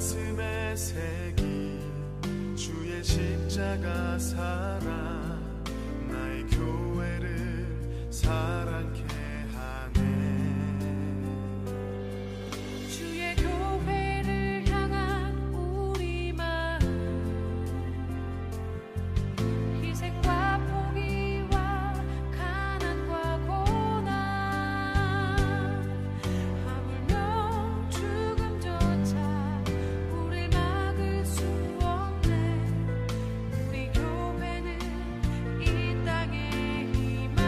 가슴에 새긴 주의 십자가 사랑 나의 교회를 사랑케 하네. 주의 교회를 향한 우리 마음 희생과 포기와 가난과 고난 하물며 죽음조차 우릴 막을 수 없네. 우리 교회는 이 땅의 희망.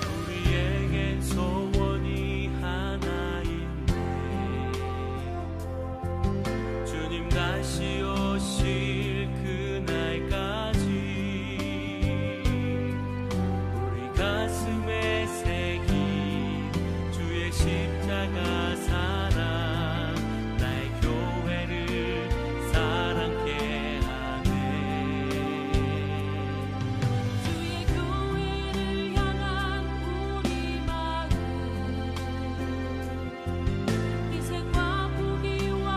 우리에게 소원이 하나 있네. 주님 다시 오실 그날까지 우리 가슴에 새긴 주의 십자가 사랑 나의 교회를 사랑케 하네. 주의 교회를 향한 우리 마음 희생과 포기와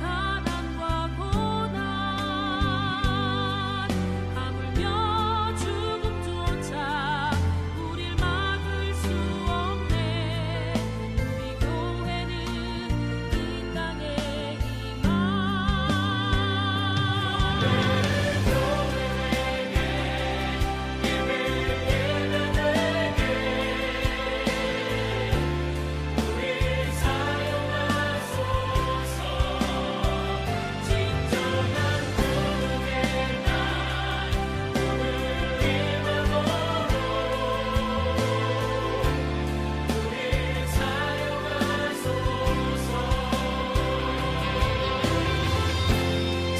가난과 고난 하물며 죽음조차 우릴 막을 수 없네. 우리 교회는 이 땅의 희망.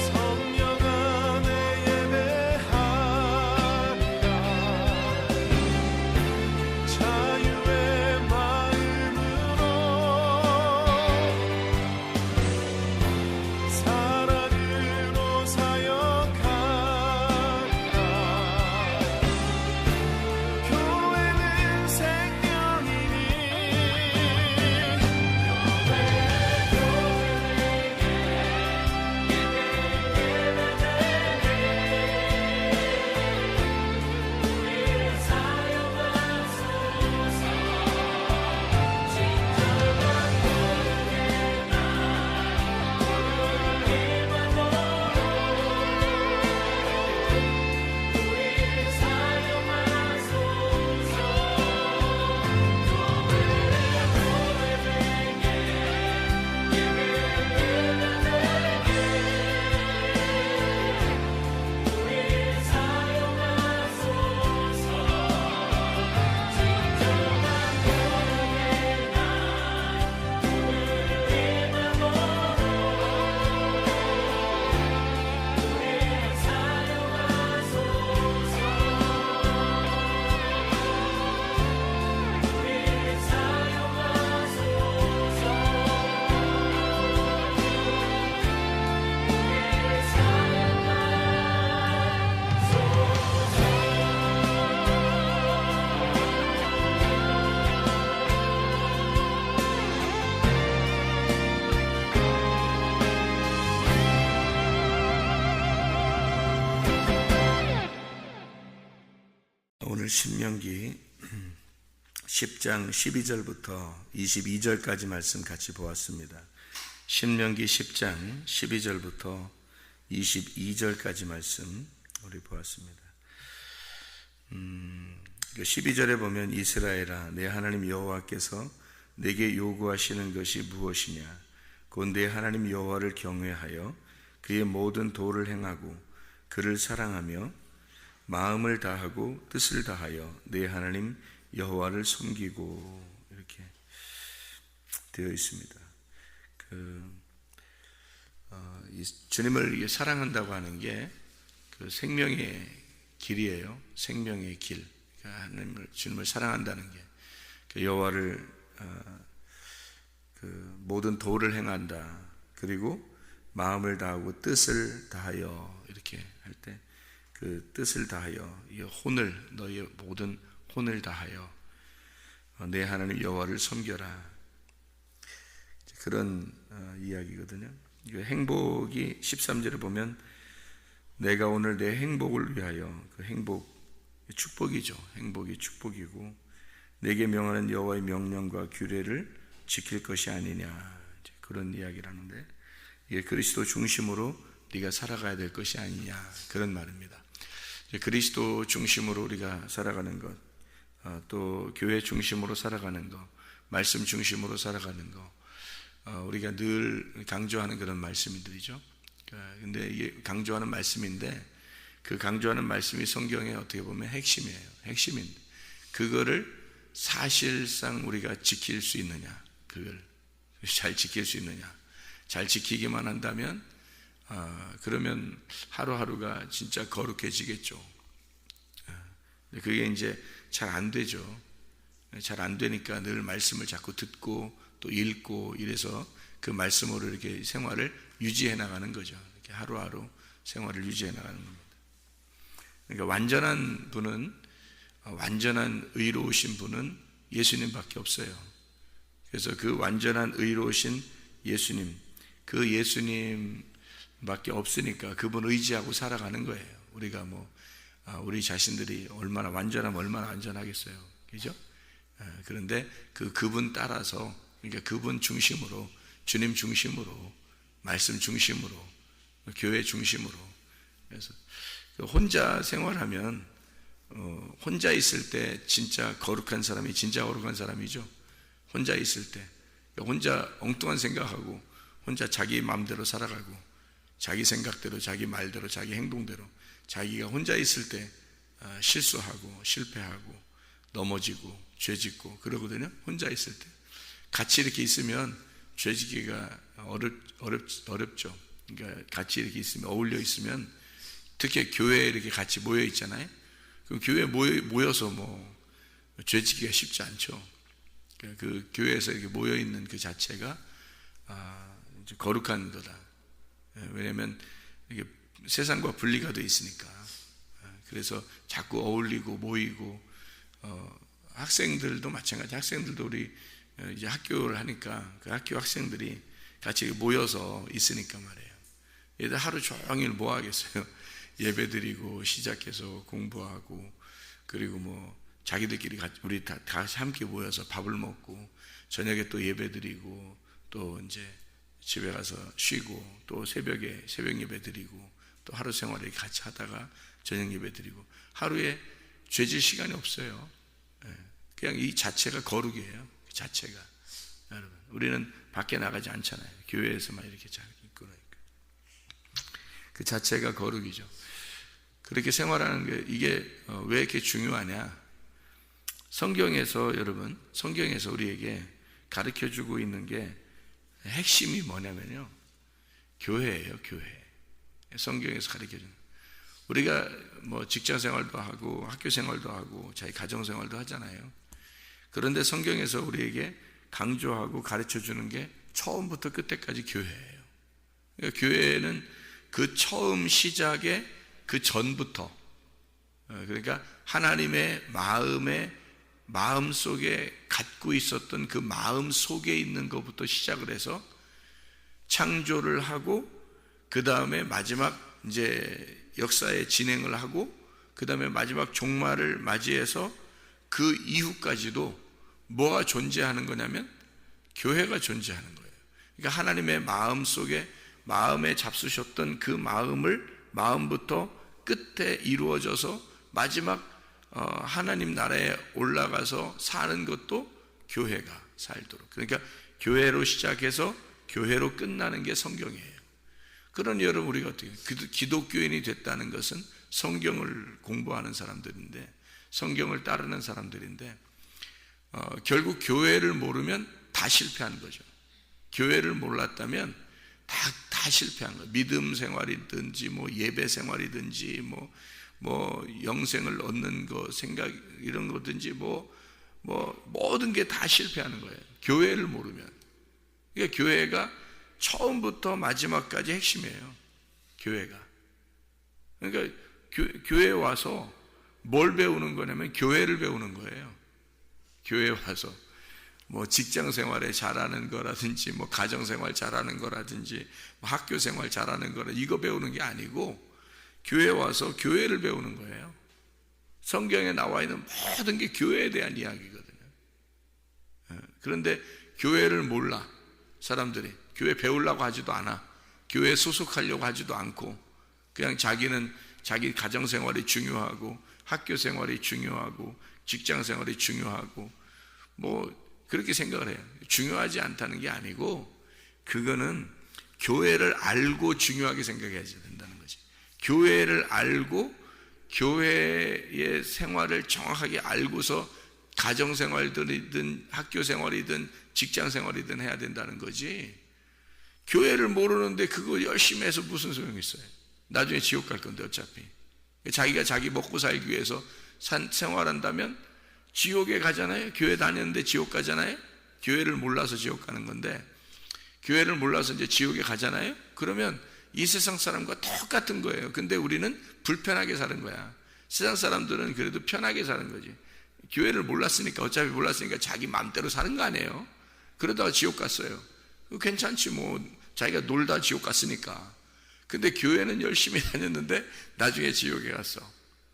성령 안에 예배하리라. 자유의 마음으로 사랑으로 사역하리라. 교회는 생명이니 오늘 신명기 10장 12절부터 22절까지 말씀 같이 보았습니다. 신명기 10장 12절부터 22절까지 말씀 우리 보았습니다. 12절에 보면 이스라엘아 내 하나님 여호와께서 내게 요구하시는 것이 무엇이냐 곧 내 하나님 여호와를 경외하여 그의 모든 도를 행하고 그를 사랑하며 마음을 다하고 뜻을 다하여 내 하나님 여호와를 섬기고 이렇게 되어 있습니다. 주님을 사랑한다고 하는 게 그 생명의 길이에요. 생명의 길. 하나님을 주님을 사랑한다는 게 그 여호와를 그 모든 도를 행한다. 그리고 마음을 다하고 뜻을 다하여 이렇게 할 때 그 뜻을 다하여 이 혼을 너의 모든 혼을 다하여 내 하나님 여호와를 섬겨라. 그런 이야기거든요. 행복이 13절에 보면 내가 오늘 내 행복을 위하여 그 행복 축복이죠. 행복이 축복이고 내게 명하는 여호와의 명령과 규례를 지킬 것이 아니냐 그런 이야기를 하는데 이게 그리스도 중심으로 네가 살아가야 될 것이 아니냐 그런 말입니다. 그리스도 중심으로 우리가 살아가는 것, 또 교회 중심으로 살아가는 것, 말씀 중심으로 살아가는 것, 우리가 늘 강조하는 그런 말씀들이죠. 근데 이게 강조하는 말씀인데 그 강조하는 말씀이 성경에 어떻게 보면 핵심이에요. 핵심인데 그거를 사실상 우리가 지킬 수 있느냐, 그걸 잘 지킬 수 있느냐, 잘 지키기만 한다면 그러면 하루하루가 진짜 거룩해지겠죠. 그게 이제 잘 안 되죠. 잘 안 되니까 늘 말씀을 자꾸 듣고 또 읽고 이래서 그 말씀으로 이렇게 생활을 유지해 나가는 거죠. 이렇게 하루하루 생활을 유지해 나가는 겁니다. 그러니까 완전한 분은, 완전한 의로우신 분은 예수님밖에 없어요. 그래서 그 완전한 의로우신 예수님, 그 예수님밖에 없으니까 그분 의지하고 살아가는 거예요. 우리가 우리 자신들이 얼마나 완전하면 얼마나 완전하겠어요. 그죠? 그런데 그분 따라서, 그러니까 그분 중심으로, 주님 중심으로, 말씀 중심으로, 교회 중심으로. 그래서 혼자 생활하면 혼자 있을 때 진짜 거룩한 사람이 진짜 거룩한 사람이죠. 혼자 있을 때 혼자 엉뚱한 생각하고 혼자 자기 마음대로 살아가고 자기 생각대로 자기 말대로 자기 행동대로 자기가 혼자 있을 때 실수하고 실패하고 넘어지고 죄짓고 그러거든요. 혼자 있을 때 같이 이렇게 있으면 죄짓기가 어렵죠. 그러니까 같이 이렇게 있으면, 어울려 있으면, 특히 교회에 이렇게 같이 모여 있잖아요. 그럼 교회에 모여서 죄짓기가 쉽지 않죠. 그 교회에서 이렇게 모여 있는 그 자체가 거룩한 거다. 왜냐하면 이게 세상과 분리가 되어 있으니까. 그래서 자꾸 어울리고 모이고, 학생들도 마찬가지. 학생들도 우리 이제 학교를 하니까 그 학교 학생들이 같이 모여서 있으니까 말이에요. 얘들 하루 종일 뭐 하겠어요? 예배 드리고 시작해서 공부하고, 그리고 자기들끼리 우리 다 함께 모여서 밥을 먹고 저녁에 또 예배 드리고 또 이제 집에 가서 쉬고 또 새벽에 새벽 예배 드리고 또 하루 생활을 같이 하다가 저녁 예배 드리고 하루에 죄질 시간이 없어요. 그냥 이 자체가 거룩이에요. 그 자체가. 여러분, 우리는 밖에 나가지 않잖아요. 교회에서만 이렇게 잘 있고 그러니까. 그 자체가 거룩이죠. 그렇게 생활하는 게 이게 왜 이렇게 중요하냐? 성경에서 여러분, 성경에서 우리에게 가르쳐 주고 있는 게 핵심이 뭐냐면요, 교회예요. 교회. 성경에서 가르쳐 주는. 우리가 직장 생활도 하고 학교 생활도 하고 자기 가정 생활도 하잖아요. 그런데 성경에서 우리에게 강조하고 가르쳐 주는 게 처음부터 끝까지 교회예요. 그러니까 교회는 그 처음 시작의 그 전부터, 그러니까 하나님의 마음 속에 갖고 있었던 그 마음 속에 있는 것부터 시작을 해서 창조를 하고, 그 다음에 마지막 이제 역사의 진행을 하고, 그 다음에 마지막 종말을 맞이해서 그 이후까지도 뭐가 존재하는 거냐면 교회가 존재하는 거예요. 그러니까 하나님의 마음 속에 마음에 잡수셨던 그 마음부터 끝에 이루어져서 마지막 하나님 나라에 올라가서 사는 것도 교회가 살도록. 그러니까 교회로 시작해서 교회로 끝나는 게 성경이에요. 그러니 여러분, 우리가 어떻게 기독교인이 됐다는 것은 성경을 공부하는 사람들인데, 성경을 따르는 사람들인데, 결국 교회를 모르면 다 실패한 거죠. 교회를 몰랐다면 다 실패한 거예요. 믿음 생활이든지 뭐 예배 생활이든지 뭐 영생을 얻는 거 생각 이런 거든지 뭐 모든 게 다 실패하는 거예요. 교회를 모르면. 그러니까 교회가 처음부터 마지막까지 핵심이에요. 교회가. 그러니까 교회에 와서 뭘 배우는 거냐면 교회를 배우는 거예요. 교회에 와서 뭐 직장 생활에 잘하는 거라든지 뭐 가정 생활 잘하는 거라든지 뭐 학교 생활 잘하는 거라 이거 배우는 게 아니고 교회에 와서 교회를 배우는 거예요. 성경에 나와 있는 모든 게 교회에 대한 이야기거든요. 그런데 교회를 몰라. 사람들이 교회 배우려고 하지도 않아. 교회에 소속하려고 하지도 않고 그냥 자기는 자기 가정 생활이 중요하고 학교 생활이 중요하고 직장 생활이 중요하고 뭐 그렇게 생각을 해요. 중요하지 않다는 게 아니고 그거는 교회를 알고 중요하게 생각해야 된다는 거지. 교회를 알고 교회의 생활을 정확하게 알고서 가정 생활이든 학교 생활이든 직장 생활이든 해야 된다는 거지. 교회를 모르는데 그거 열심히 해서 무슨 소용이 있어요? 나중에 지옥 갈 건데 어차피. 자기가 자기 먹고 살기 위해서 생활한다면 지옥에 가잖아요. 교회 다녔는데 지옥 가잖아요. 교회를 몰라서 지옥 가는 건데 교회를 몰라서 이제 지옥에 가잖아요. 그러면 이 세상 사람과 똑같은 거예요. 근데 우리는 불편하게 사는 거야. 세상 사람들은 그래도 편하게 사는 거지. 교회를 몰랐으니까 어차피 몰랐으니까 자기 마음대로 사는 거 아니에요. 그러다가 지옥 갔어요. 괜찮지 뭐 자기가 놀다 지옥 갔으니까. 근데 교회는 열심히 다녔는데 나중에 지옥에 갔어.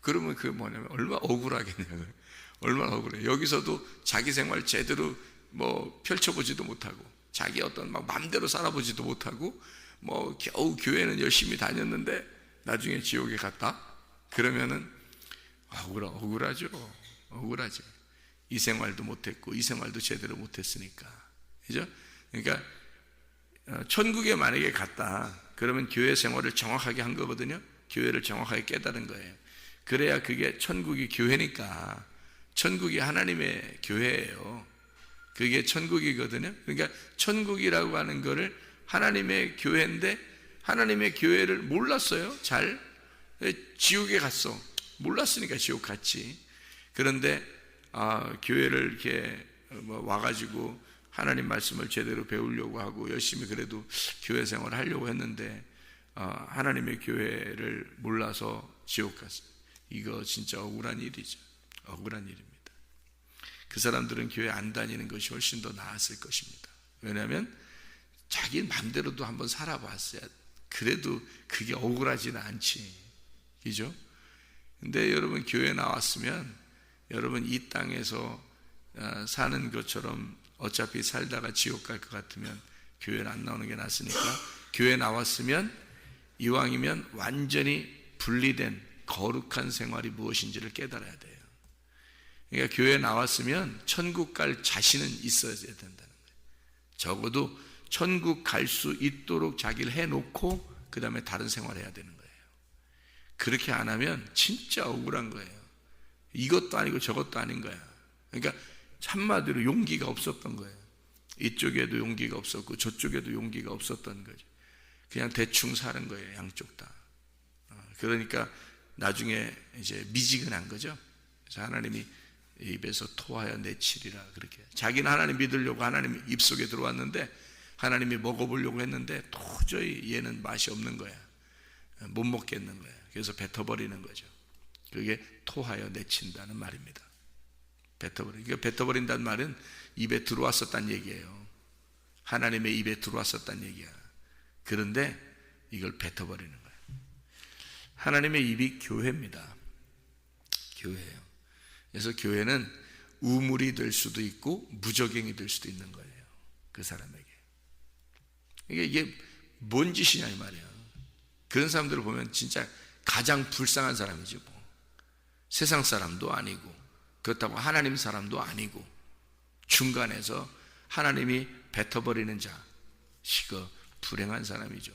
그러면 그게 뭐냐면 얼마나 억울하겠냐고요. 얼마나 억울해. 여기서도 자기 생활 제대로 뭐 펼쳐보지도 못하고 자기 어떤 막 마음대로 살아보지도 못하고 뭐 겨우 교회는 열심히 다녔는데 나중에 지옥에 갔다? 그러면은 억울하죠. 억울하죠. 이 생활도 못했고 이 생활도 제대로 못했으니까. 그죠? 그러니까 천국에 만약에 갔다 그러면 교회 생활을 정확하게 한 거거든요. 교회를 정확하게 깨달은 거예요. 그래야 그게 천국이 교회니까 천국이 하나님의 교회예요. 그게 천국이거든요. 그러니까 천국이라고 하는 거를 하나님의 교회인데 하나님의 교회를 몰랐어요. 잘 지옥에 갔어. 몰랐으니까 지옥 갔지. 그런데 교회를 이렇게 와가지고 하나님 말씀을 제대로 배우려고 하고 열심히 그래도 교회 생활을 하려고 했는데 하나님의 교회를 몰라서 지옥 갔어요. 이거 진짜 억울한 일이죠. 억울한 일입니다. 그 사람들은 교회 안 다니는 것이 훨씬 더 나았을 것입니다. 왜냐하면 자기 마음대로도 한번 살아봤어야 그래도 그게 억울하지는 않지. 그죠? 근데 여러분 교회 나왔으면 여러분 이 땅에서 사는 것처럼 어차피 살다가 지옥 갈 것 같으면 교회를 안 나오는 게 낫으니까 교회 나왔으면 이왕이면 완전히 분리된 거룩한 생활이 무엇인지를 깨달아야 돼요. 그러니까 교회에 나왔으면 천국 갈 자신은 있어야 된다는 거예요. 적어도 천국 갈 수 있도록 자기를 해놓고 그 다음에 다른 생활을 해야 되는 거예요. 그렇게 안 하면 진짜 억울한 거예요. 이것도 아니고 저것도 아닌 거야. 그러니까 한마디로 용기가 없었던 거예요. 이쪽에도 용기가 없었고 저쪽에도 용기가 없었던 거죠. 그냥 대충 사는 거예요. 양쪽 다. 그러니까 나중에 이제 미지근한 거죠. 그래서 하나님이 입에서 토하여 내치리라 그렇게. 자기는 하나님 믿으려고 하나님 입속에 들어왔는데 하나님이 먹어보려고 했는데 도저히 얘는 맛이 없는 거야. 못 먹겠는 거야. 그래서 뱉어버리는 거죠. 그게 토하여 내친다는 말입니다. 뱉어버리는. 뱉어버린다는 말은 입에 들어왔었다는 얘기예요. 하나님의 입에 들어왔었다는 얘기야. 그런데 이걸 뱉어버리는 거예요. 하나님의 입이 교회입니다. 교회예요. 그래서 교회는 우물이 될 수도 있고 무적행이 될 수도 있는 거예요. 그 사람에게. 이게 뭔 짓이냐 이 말이야. 그런 사람들을 보면 진짜 가장 불쌍한 사람이지 뭐. 세상 사람도 아니고 그렇다고 하나님 사람도 아니고 중간에서 하나님이 뱉어버리는 자, 그 불행한 사람이죠.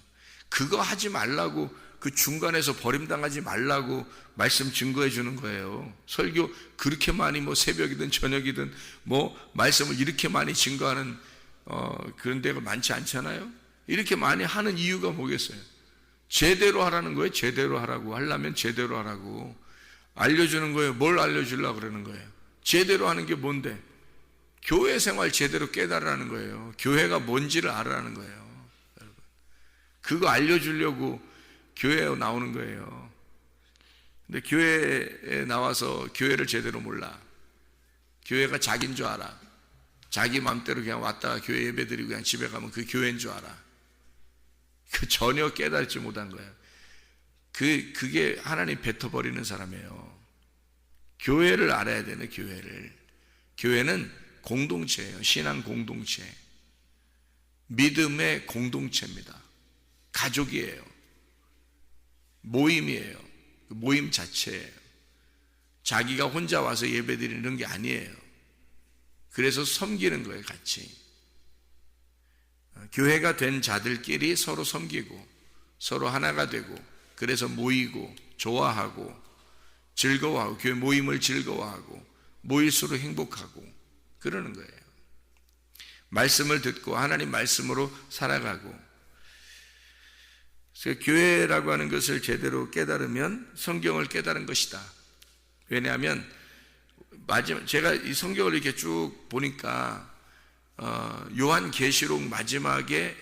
그거 하지 말라고, 그 중간에서 버림당하지 말라고 말씀 증거해 주는 거예요. 설교 그렇게 많이 뭐 새벽이든 저녁이든 뭐 말씀을 이렇게 많이 증거하는 그런 데가 많지 않잖아요. 이렇게 많이 하는 이유가 뭐겠어요? 제대로 하라는 거예요. 제대로 하라고. 하려면 제대로 하라고 알려주는 거예요. 뭘 알려주려고 그러는 거예요? 제대로 하는 게 뭔데? 교회 생활 제대로 깨달으라는 거예요. 교회가 뭔지를 알아라는 거예요. 여러분, 그거 알려주려고 교회에 나오는 거예요. 근데 교회에 나와서 교회를 제대로 몰라. 교회가 자기인 줄 알아. 자기 맘대로 그냥 왔다가 교회 예배드리고 그냥 집에 가면 그 교회인 줄 알아. 그 전혀 깨달지 못한 거예요. 그게 하나님 뱉어버리는 사람이에요. 교회를 알아야 되네. 교회는 공동체예요. 신앙 공동체, 믿음의 공동체입니다. 가족이에요. 모임이에요. 모임 자체예요. 자기가 혼자 와서 예배드리는 게 아니에요. 그래서 섬기는 거예요. 같이 교회가 된 자들끼리 서로 섬기고 서로 하나가 되고, 그래서 모이고 좋아하고 즐거워하고, 교회 모임을 즐거워하고 모일수록 행복하고 그러는 거예요. 말씀을 듣고 하나님 말씀으로 살아가고. 그래서 교회라고 하는 것을 제대로 깨달으면 성경을 깨달은 것이다. 왜냐하면 제가 이 성경을 이렇게 쭉 보니까 요한계시록 마지막에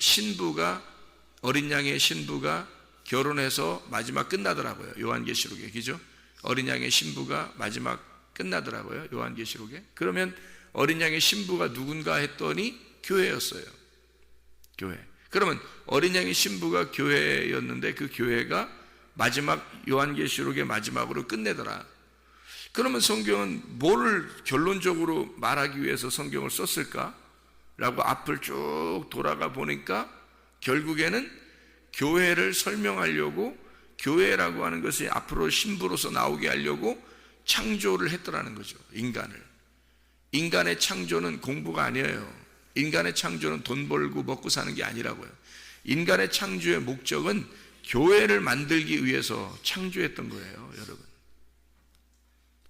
어린 양의 신부가 결혼해서 마지막 끝나더라고요. 요한계시록에, 그죠? 어린 양의 신부가 마지막 끝나더라고요. 요한계시록에. 그러면 어린 양의 신부가 누군가 했더니 교회였어요. 교회. 그러면 어린 양의 신부가 교회였는데 그 교회가 마지막 요한계시록의 마지막으로 끝내더라. 그러면 성경은 뭐를 결론적으로 말하기 위해서 성경을 썼을까? 라고 앞을 쭉 돌아가 보니까 결국에는 교회를 설명하려고, 교회라고 하는 것이 앞으로 신부로서 나오게 하려고 창조를 했더라는 거죠. 인간의 창조는 공부가 아니에요. 인간의 창조는 돈 벌고 먹고 사는 게 아니라고요. 인간의 창조의 목적은 교회를 만들기 위해서 창조했던 거예요, 여러분.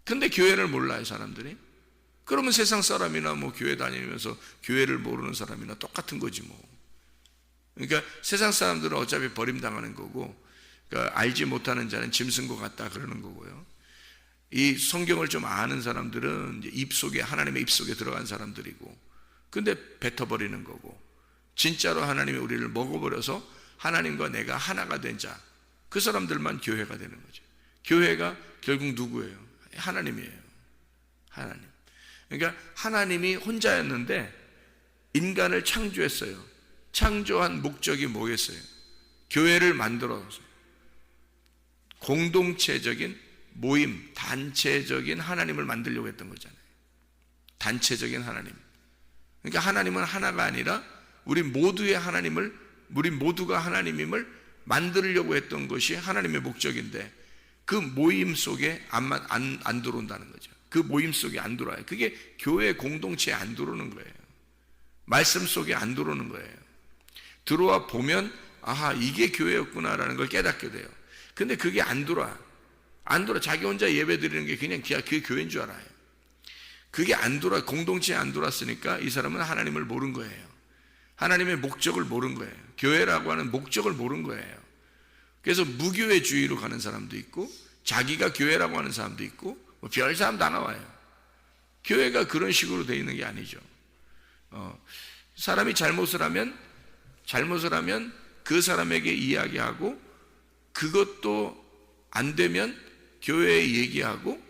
근데 교회를 몰라요, 사람들이. 그러면 세상 사람이나 뭐 교회 다니면서 교회를 모르는 사람이나 똑같은 거지 뭐. 그러니까 세상 사람들은 어차피 버림당하는 거고, 그러니까 알지 못하는 자는 짐승 것 같다 그러는 거고요. 이 성경을 좀 아는 사람들은 이제 하나님의 입속에 들어간 사람들이고, 근데 뱉어버리는 거고, 진짜로 하나님이 우리를 먹어버려서 하나님과 내가 하나가 된 자, 그 사람들만 교회가 되는 거죠. 교회가 결국 누구예요? 하나님이에요. 하나님. 그러니까 하나님이 혼자였는데 인간을 창조했어요. 창조한 목적이 뭐겠어요? 교회를 만들어서 공동체적인 모임, 단체적인 하나님을 만들려고 했던 거잖아요. 단체적인 하나님. 그러니까 하나님은 하나가 아니라 우리 모두가 하나님임을 만들려고 했던 것이 하나님의 목적인데, 그 모임 속에 안 들어온다는 거죠. 그 모임 속에 안 들어와요. 그게 교회 공동체에 안 들어오는 거예요. 말씀 속에 안 들어오는 거예요. 들어와 보면 아하, 이게 교회였구나라는 걸 깨닫게 돼요. 근데 그게 안 들어와. 자기 혼자 예배 드리는 게 그냥 그게 교회인 줄 알아요. 그게 안 들어와. 공동체에 안 들어왔으니까 이 사람은 하나님을 모른 거예요. 하나님의 목적을 모른 거예요. 교회라고 하는 목적을 모른 거예요. 그래서 무교회주의로 가는 사람도 있고, 자기가 교회라고 하는 사람도 있고, 뭐 별 사람 다 나와요. 교회가 그런 식으로 되어 있는 게 아니죠. 사람이 잘못을 하면 그 사람에게 이야기하고, 그것도 안 되면 교회에 얘기하고,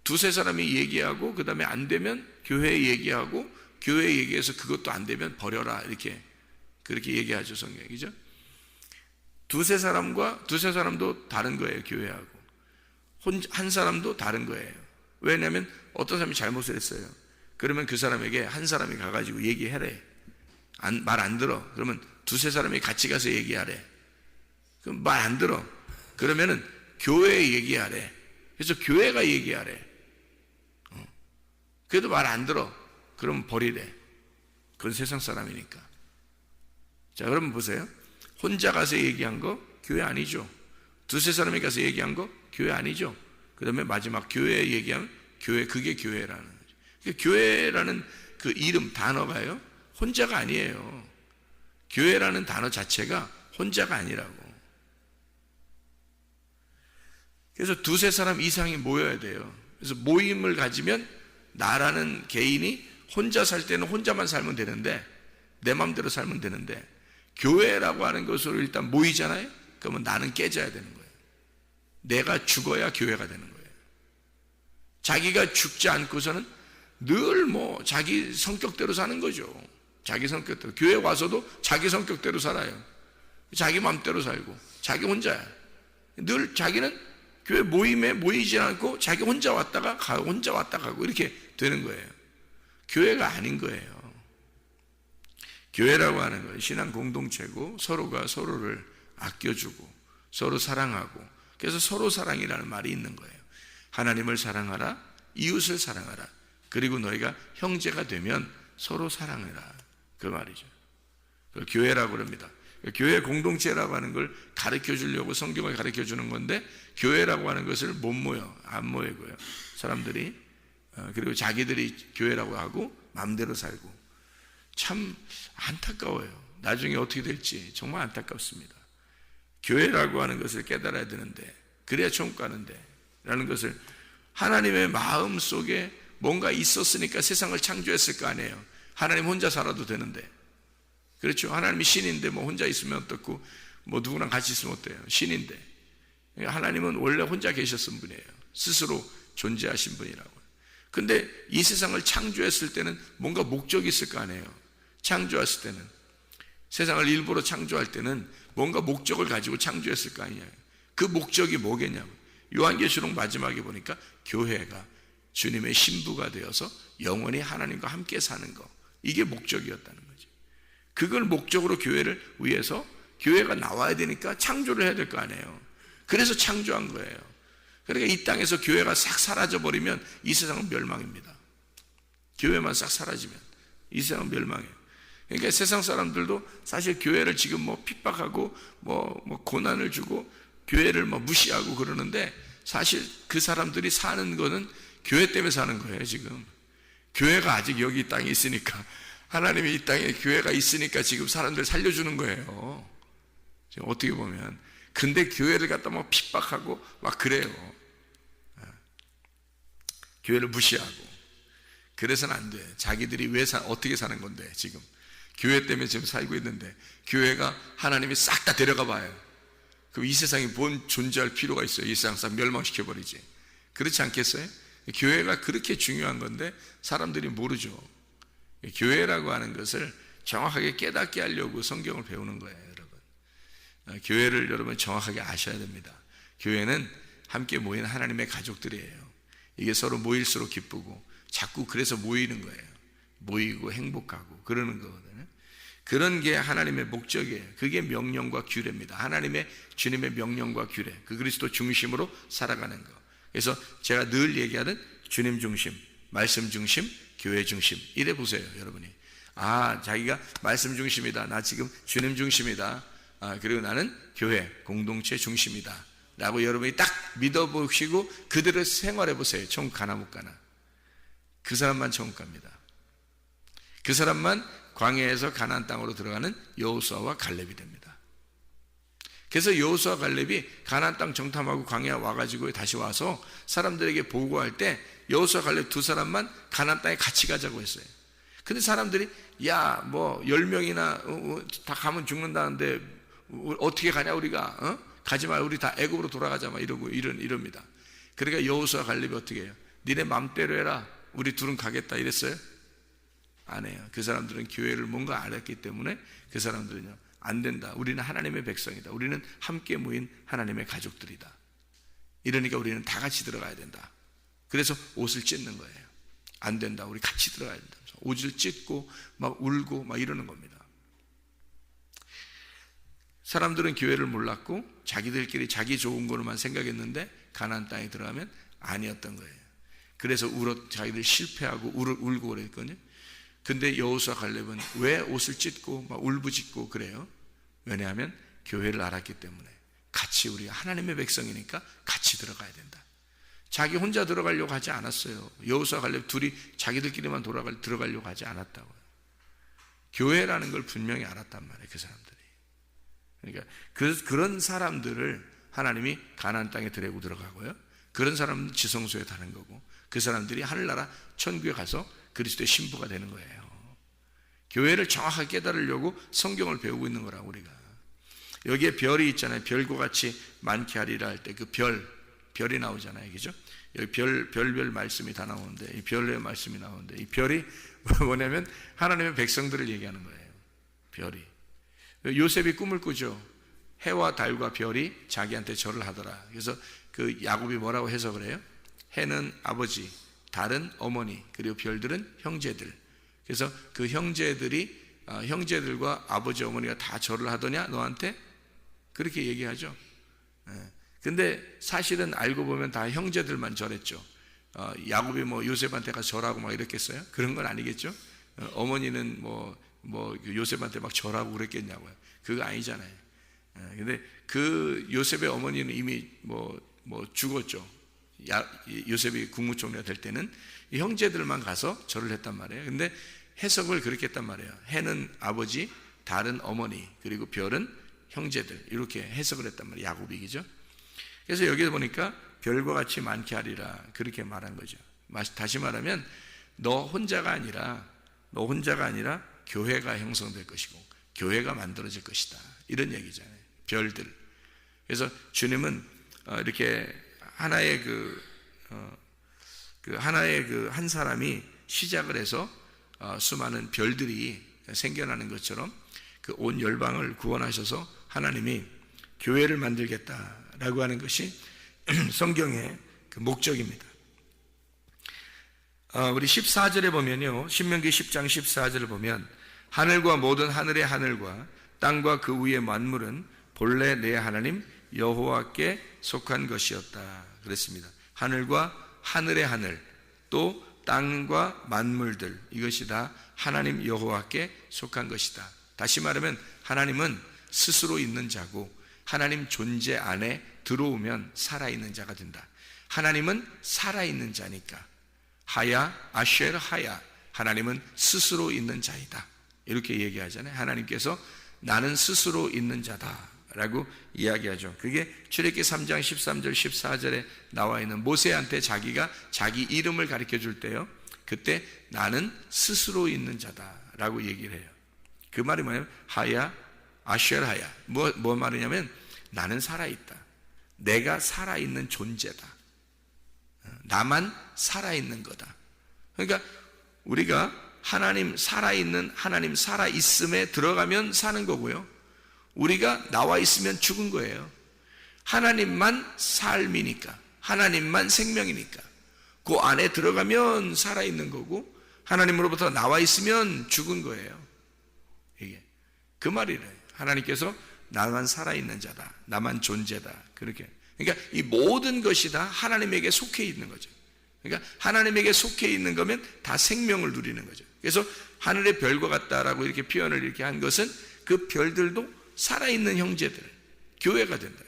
두세 사람이 얘기하고, 그 다음에 안 되면 교회에 얘기하고, 교회에 얘기해서 그것도 안 되면 버려라, 그렇게 얘기하죠, 성경이죠. 두세 사람도 다른 거예요, 교회하고. 한 사람도 다른 거예요. 왜냐하면 어떤 사람이 잘못을 했어요. 그러면 그 사람에게 한 사람이 가가지고 얘기해래. 말 안 들어. 그러면 두세 사람이 같이 가서 얘기하래. 그럼 말 안 들어. 그러면은 교회에 얘기하래. 그래서 교회가 얘기하래. 그래도 말 안 들어. 그럼 버리래. 그건 세상 사람이니까. 자, 그럼 보세요. 혼자 가서 얘기한 거 교회 아니죠. 두세 사람이 가서 얘기한 거 교회 아니죠. 그 다음에 마지막 교회에 얘기하면 교회, 그게 교회라는 거죠. 그러니까 교회라는 그 이름, 단어가요, 혼자가 아니에요. 교회라는 단어 자체가 혼자가 아니라고. 그래서 두세 사람 이상이 모여야 돼요. 그래서 모임을 가지면 나라는 개인이 혼자 살 때는 혼자만 살면 되는데, 내 마음대로 살면 되는데, 교회라고 하는 것으로 일단 모이잖아요. 그러면 나는 깨져야 되는 거예요. 내가 죽어야 교회가 되는 거예요. 자기가 죽지 않고서는 늘 뭐 자기 성격대로 사는 거죠. 자기 성격대로. 교회 와서도 자기 성격대로 살아요. 자기 마음대로 살고 자기 혼자야. 늘 자기는 교회 모임에 모이지 않고 자기 혼자 왔다가 가고 혼자 왔다 가고 이렇게 되는 거예요. 교회가 아닌 거예요. 교회라고 하는 건 신앙 공동체고 서로가 서로를 아껴주고 서로 사랑하고, 그래서 서로 사랑이라는 말이 있는 거예요. 하나님을 사랑하라, 이웃을 사랑하라, 그리고 너희가 형제가 되면 서로 사랑해라, 그 말이죠. 그걸 교회라고 그럽니다. 교회 공동체라고 하는 걸 가르쳐 주려고 성경을 가르쳐 주는 건데, 교회라고 하는 것을 못 모여, 안 모이고요. 사람들이 그리고 자기들이 교회라고 하고 마음대로 살고, 참 안타까워요. 나중에 어떻게 될지 정말 안타깝습니다. 교회라고 하는 것을 깨달아야 되는데, 그래야 천국 가는데 라는 것을, 하나님의 마음 속에 뭔가 있었으니까 세상을 창조했을 거 아니에요. 하나님 혼자 살아도 되는데, 그렇죠. 하나님이 신인데 뭐 혼자 있으면 어떻고, 뭐 누구랑 같이 있으면 어때요. 신인데. 하나님은 원래 혼자 계셨던 분이에요. 스스로 존재하신 분이라고. 근데 이 세상을 창조했을 때는 뭔가 목적이 있을 거 아니에요. 창조했을 때는, 세상을 일부러 창조할 때는 뭔가 목적을 가지고 창조했을 거 아니에요. 그 목적이 뭐겠냐고. 요한계시록 마지막에 보니까 교회가 주님의 신부가 되어서 영원히 하나님과 함께 사는 거, 이게 목적이었다는 거죠. 그걸 목적으로 교회를 위해서, 교회가 나와야 되니까 창조를 해야 될 거 아니에요. 그래서 창조한 거예요. 그러니까 이 땅에서 교회가 싹 사라져버리면 이 세상은 멸망입니다. 교회만 싹 사라지면 이 세상은 멸망이에요. 그러니까 세상 사람들도 사실 교회를 지금 뭐 핍박하고 뭐 고난을 주고 교회를 뭐 무시하고 그러는데, 사실 그 사람들이 사는 거는 교회 때문에 사는 거예요. 지금 교회가 아직 여기 이 땅에 있으니까, 하나님이 이 땅에 교회가 있으니까 지금 사람들 살려주는 거예요. 지금 어떻게 보면. 근데 교회를 갖다 막 핍박하고 막 그래요. 교회를 무시하고. 그래서는 안 돼. 자기들이 왜 어떻게 사는 건데, 지금 교회 때문에 지금 살고 있는데, 교회가 하나님이 싹 다 데려가 봐요. 그럼 이 세상에 뭔 존재할 필요가 있어요? 이 세상 싹 멸망시켜버리지. 그렇지 않겠어요? 교회가 그렇게 중요한 건데 사람들이 모르죠. 교회라고 하는 것을 정확하게 깨닫게 하려고 성경을 배우는 거예요, 여러분. 교회를 여러분 정확하게 아셔야 됩니다. 교회는 함께 모인 하나님의 가족들이에요. 이게 서로 모일수록 기쁘고, 자꾸 그래서 모이는 거예요. 모이고 행복하고 그러는 거거든요. 그런 게 하나님의 목적이에요. 그게 명령과 규례입니다. 하나님의, 주님의 명령과 규례, 그 그리스도 중심으로 살아가는 거. 그래서 제가 늘 얘기하는 주님 중심, 말씀 중심, 교회 중심, 이래 보세요, 여러분이. 아, 자기가 말씀 중심이다, 나 지금 주님 중심이다, 그리고 나는 교회 공동체 중심이다 라고 여러분이 딱 믿어보시고 그대로 생활해 보세요. 천국 가나 못 가나. 그 사람만 천국 갑니다. 그 사람만 광야에서 가나안 땅으로 들어가는 여호수아와 갈렙이 됩니다. 그래서 여호수아 갈렙이 가나안 땅 정탐하고 광야 와가지고 다시 와서 사람들에게 보고할 때 여호수아 갈렙 두 사람만 가나안 땅에 같이 가자고 했어요. 근데 사람들이 야, 뭐 10명이나 다 가면 죽는다는데 어떻게 가냐 우리가, 가지 마, 우리 다 애굽으로 돌아가자, 막 이러고 이럽니다. 그러니까 여호수아 갈렙이 어떻게 해요? 니네 맘대로 해라, 우리 둘은 가겠다 이랬어요? 안 해요. 그 사람들은 교회를 뭔가 알았기 때문에 그 사람들은요, 안 된다, 우리는 하나님의 백성이다, 우리는 함께 모인 하나님의 가족들이다, 이러니까 우리는 다 같이 들어가야 된다. 그래서 옷을 찢는 거예요. 안 된다, 우리 같이 들어가야 된다. 옷을 찢고 막 울고 막 이러는 겁니다. 사람들은 교회를 몰랐고 자기들끼리 자기 좋은 거로만 생각했는데 가나안 땅에 들어가면 아니었던 거예요. 그래서 자기들 실패하고 울고 그랬거든요. 근데 여호수아 갈렙은 왜 옷을 찢고 막 울부짖고 그래요? 왜냐하면 교회를 알았기 때문에 같이 우리 하나님의 백성이니까 같이 들어가야 된다. 자기 혼자 들어가려고 하지 않았어요. 여호수아 갈렙 둘이 자기들끼리만 들어가려고 하지 않았다고요. 교회라는 걸 분명히 알았단 말이에요, 그 사람들이. 그러니까 그런 사람들을 하나님이 가나안 땅에 데리고 들어가고요. 그런 사람은 지성소에 타는 거고, 그 사람들이 하늘나라 천국에 가서 그리스도의 신부가 되는 거예요. 교회를 정확하게 깨달으려고 성경을 배우고 있는 거라고, 우리가. 여기에 별이 있잖아요. 별과 같이 많게 하리라 할 때 그 별이 나오잖아요. 그죠? 여기 별별 말씀이 다 나오는데, 이 별의 말씀이 나오는데, 이 별이 뭐냐면 하나님의 백성들을 얘기하는 거예요. 별이. 요셉이 꿈을 꾸죠. 해와 달과 별이 자기한테 절을 하더라. 그래서 그 야곱이 뭐라고 해석을 해요? 해는 아버지, 달은 어머니, 그리고 별들은 형제들. 그래서 그 형제들과 아버지 어머니가 다 절을 하더냐 너한테? 그렇게 얘기하죠. 근데 사실은 알고 보면 다 형제들만 절했죠. 야곱이 뭐 요셉한테 가서 절하고 막 이랬겠어요? 그런 건 아니겠죠. 어머니는 뭐 요셉한테 막 절하고 그랬겠냐고요. 그거 아니잖아요. 근데 그 요셉의 어머니는 이미 뭐 죽었죠. 요셉이 국무총리가 될 때는 이 형제들만 가서 절을 했단 말이에요. 근데 해석을 그렇게 했단 말이에요. 해는 아버지, 달은 어머니, 그리고 별은 형제들, 이렇게 해석을 했단 말이에요. 야곱이. 그죠? 그래서 여기에 보니까 별과 같이 많게 하리라, 그렇게 말한 거죠. 다시 말하면 너 혼자가 아니라 교회가 형성될 것이고 교회가 만들어질 것이다, 이런 얘기잖아요. 별들. 그래서 주님은 이렇게 하나의 한 사람이 시작을 해서 수많은 별들이 생겨나는 것처럼 그 온 열방을 구원하셔서 하나님이 교회를 만들겠다라고 하는 것이 성경의 그 목적입니다. 우리 14절에 보면요, 신명기 10장 14절을 보면 하늘과 모든 하늘의 하늘과 땅과 그 위의 만물은 본래 내 하나님 여호와께 속한 것이었다 그랬습니다. 하늘과 하늘의 하늘, 또 땅과 만물들, 이것이 다 하나님 여호와께 속한 것이다. 다시 말하면 하나님은 스스로 있는 자고 하나님 존재 안에 들어오면 살아있는 자가 된다. 하나님은 살아있는 자니까 하야 아쉘 하야, 하나님은 스스로 있는 자이다, 이렇게 얘기하잖아요. 하나님께서 나는 스스로 있는 자다 라고 이야기하죠. 그게 출애굽기 3장 13절 14절에 나와 있는 모세한테 자기가 자기 이름을 가르쳐 줄 때요, 그때 나는 스스로 있는 자다 라고 얘기를 해요. 그 말이 뭐냐면 하야 아쉘 하야, 뭐 말이냐면 나는 살아있다, 내가 살아있는 존재다, 나만 살아있는 거다. 그러니까 우리가 하나님 살아있는, 하나님 살아있음에 들어가면 사는 거고요, 우리가 나와 있으면 죽은 거예요. 하나님만 삶이니까, 하나님만 생명이니까 그 안에 들어가면 살아있는 거고, 하나님으로부터 나와 있으면 죽은 거예요. 이게 그 말이래요. 하나님께서 나만 살아있는 자다, 나만 존재다, 그렇게. 그러니까 이 모든 것이 다 하나님에게 속해 있는 거죠. 그러니까 하나님에게 속해 있는 거면 다 생명을 누리는 거죠. 그래서 하늘의 별과 같다라고 이렇게 표현을 이렇게 한 것은 그 별들도 살아있는 형제들, 교회가 된다.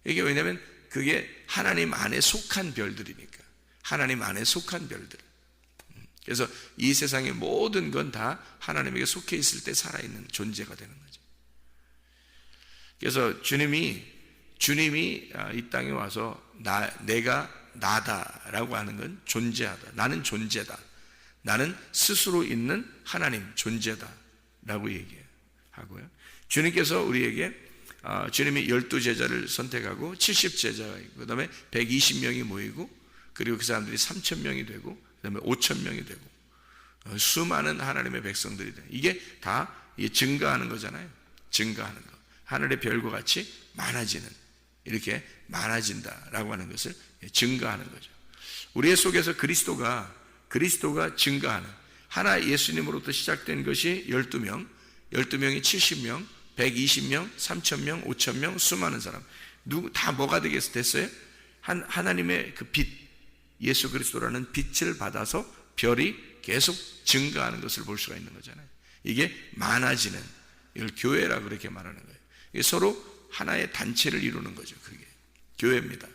이게 왜냐하면 그게 하나님 안에 속한 별들이니까. 하나님 안에 속한 별들. 그래서 이 세상의 모든 건 다 하나님에게 속해 있을 때 살아있는 존재가 되는 거죠. 그래서 주님이 이 땅에 와서 내가 나다라고 하는 건 존재하다, 나는 존재다, 나는 스스로 있는 하나님 존재다라고 얘기하고요. 주님께서 우리에게 주님이 12제자를 선택하고 70제자, 그 다음에 120명이 모이고, 그리고 그 사람들이 3,000명이 되고, 그 다음에 5,000명이 되고, 수많은 하나님의 백성들이 돼. 이게 다 증가하는 거잖아요. 증가하는 거. 하늘의 별과 같이 많아지는, 이렇게 많아진다라고 하는 것을 증가하는 거죠. 우리의 속에서 그리스도가 증가하는, 하나 예수님으로부터 시작된 것이 12명, 12명이 70명, 120명, 3,000명, 5,000명, 수많은 사람 누구 다 뭐가 됐어요? 하나님의 그 빛, 예수 그리스도라는 빛을 받아서 별이 계속 증가하는 것을 볼 수가 있는 거잖아요. 이게 많아지는, 이걸 교회라고 그렇게 말하는 거예요. 이게 서로 하나의 단체를 이루는 거죠. 그게 교회입니다.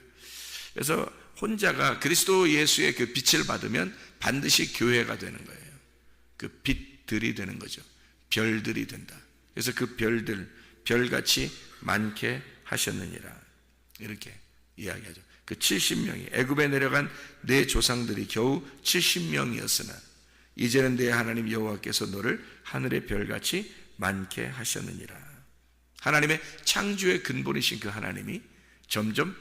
그래서 혼자가 그리스도 예수의 그 빛을 받으면 반드시 교회가 되는 거예요. 그 빛들이 되는 거죠. 별들이 된다. 그래서 그 별들, 별같이 많게 하셨느니라, 이렇게 이야기하죠. 그 70명이 애굽에 내려간 내 조상들이 겨우 70명이었으나 이제는 내 하나님 여호와께서 너를 하늘의 별같이 많게 하셨느니라. 하나님의 창조의 근본이신 그 하나님이 점점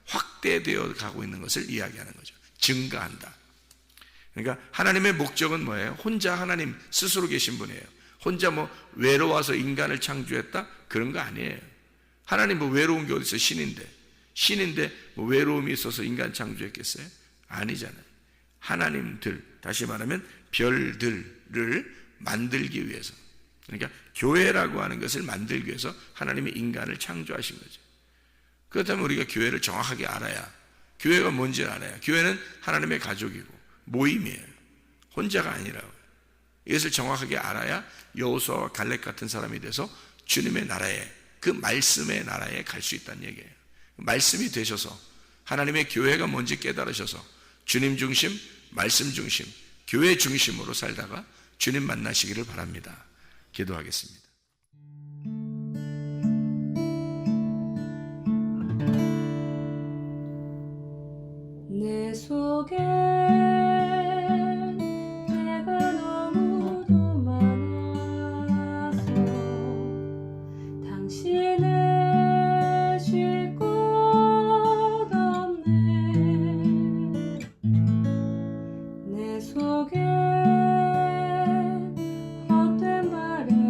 확대되어 가고 있는 것을 이야기하는 거죠. 증가한다. 그러니까 하나님의 목적은 뭐예요? 혼자 하나님 스스로 계신 분이에요. 혼자 뭐 외로워서 인간을 창조했다? 그런 거 아니에요. 하나님 뭐 외로운 게 어디 있어요? 신인데 뭐 외로움이 있어서 인간 창조했겠어요? 아니잖아요. 하나님들, 다시 말하면 별들을 만들기 위해서, 그러니까 교회라고 하는 것을 만들기 위해서 하나님이 인간을 창조하신 거죠. 그렇다면 우리가 교회를 정확하게 알아야, 교회가 뭔지를 알아야, 교회는 하나님의 가족이고 모임이에요. 혼자가 아니라고요. 이것을 정확하게 알아야 여호수아와 갈렙 같은 사람이 돼서 주님의 나라에, 그 말씀의 나라에 갈 수 있다는 얘기예요. 말씀이 되셔서 하나님의 교회가 뭔지 깨달으셔서 주님 중심, 말씀 중심, 교회 중심으로 살다가 주님 만나시기를 바랍니다. 기도하겠습니다. 내 속에 내가 너무도 많아서 당신을 쉴 곳 없네. 내 속에 헛된 바램들로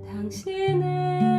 당신을